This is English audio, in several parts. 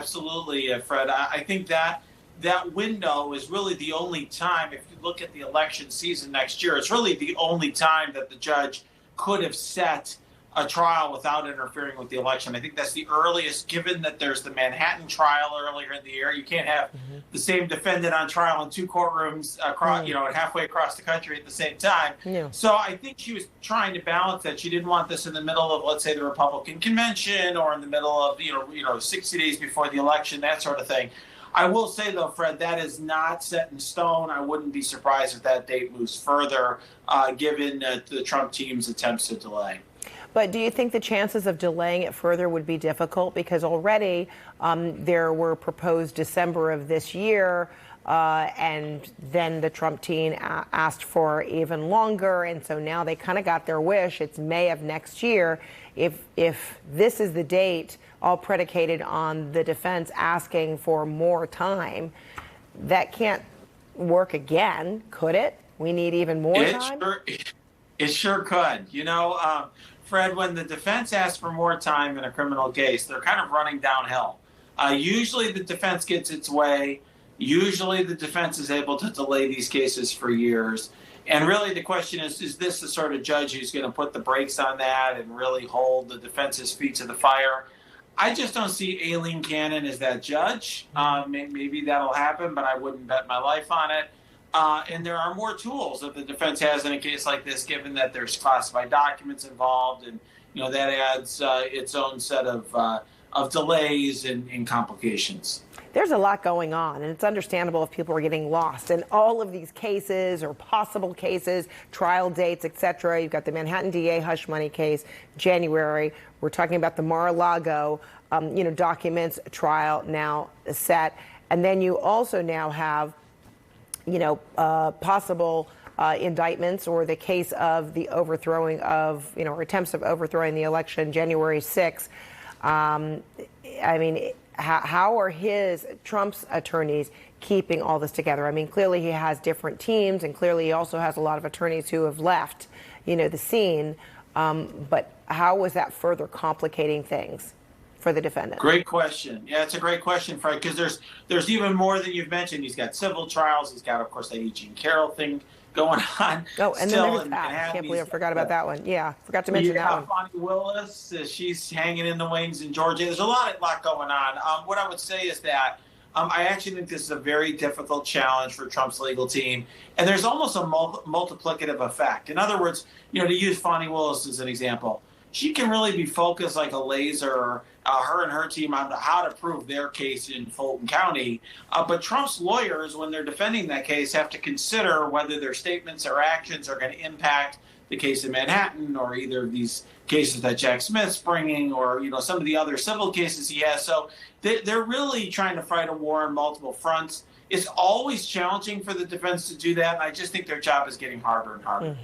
Absolutely, Fred. I think that window is really the only time, if you look at the election season next year, it's really the only time that the judge could have set a trial without interfering with the election. I think that's the earliest, given that there's the Manhattan trial earlier in the year. You can't have the same defendant on trial in two courtrooms across, halfway across the country at the same time. Yeah. So I think she was trying to balance that. She didn't want this in the middle of, let's say, the Republican convention or in the middle of 60 days before the election, that sort of thing. I will say, though, Fred, that is not set in stone. I wouldn't be surprised if that date moves further, given the Trump team's attempts to delay. But do you think the chances of delaying it further would be difficult? Because already there were proposed December of this year, and then the Trump team asked for even longer. And so now they kind of got their wish. It's May of next year. If this is the date, all predicated on the defense asking for more time, that can't work again, could it? We need even more time? It sure could. Fred, when the defense asks for more time in a criminal case, they're kind of running downhill. Usually the defense gets its way. Usually the defense is able to delay these cases for years. And really the question is this the sort of judge who's going to put the brakes on that and really hold the defense's feet to the fire? I just don't see Aileen Cannon as that judge. Maybe that'll happen, but I wouldn't bet my life on it. And there are more tools that the defense has in a case like this, given that there's classified documents involved, and that adds its own set of delays and complications. There's a lot going on, and it's understandable if people are getting lost in all of these cases or possible cases, trial dates, etc. You've got the Manhattan DA hush money case, January. We're talking about the Mar-a-Lago, documents trial now set, and then you also now have possible indictments or the case of the overthrowing of, or attempts of overthrowing the election January 6th. How are Trump's attorneys keeping all this together? I mean, clearly he has different teams, and clearly he also has a lot of attorneys who have left, the scene. But how is that further complicating things for the defendant? Great question. Yeah, it's a great question, Fred, because there's even more than you've mentioned. He's got civil trials. He's got, of course, that Eugene Carroll thing going on. Oh, and then there's that. I can't believe I forgot about that one. Yeah, forgot to mention that one. Bonnie Willis, she's hanging in the wings in Georgia. There's a lot going on. What I would say is that I actually think this is a very difficult challenge for Trump's legal team, and there's almost a multiplicative effect. In other words, to use Bonnie Willis as an example, she can really be focused like a laser, her and her team, on how to prove their case in Fulton County. But Trump's lawyers, when they're defending that case, have to consider whether their statements or actions are going to impact the case in Manhattan, or either of these cases that Jack Smith's bringing, or some of the other civil cases he has. So they're really trying to fight a war on multiple fronts. It's always challenging for the defense to do that, and I just think their job is getting harder and harder.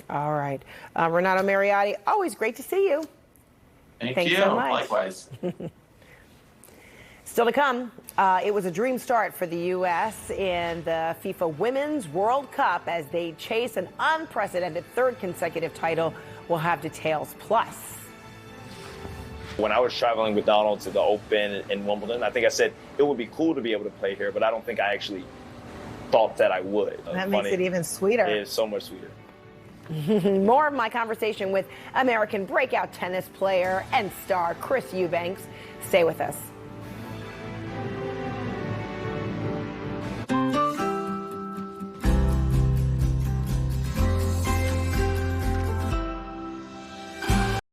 All right. Renato Mariotti, always great to see you. Thanks you. So much. Likewise. Still to come, it was a dream start for the U.S. in the FIFA Women's World Cup as they chase an unprecedented third consecutive title. We'll have details. Plus, when I was traveling with Donald to the Open in Wimbledon, I think I said it would be cool to be able to play here, but I don't think I actually thought that I would. That makes it even sweeter. It is so much sweeter. More of my conversation with American breakout tennis player and star Chris Eubanks. Stay with us.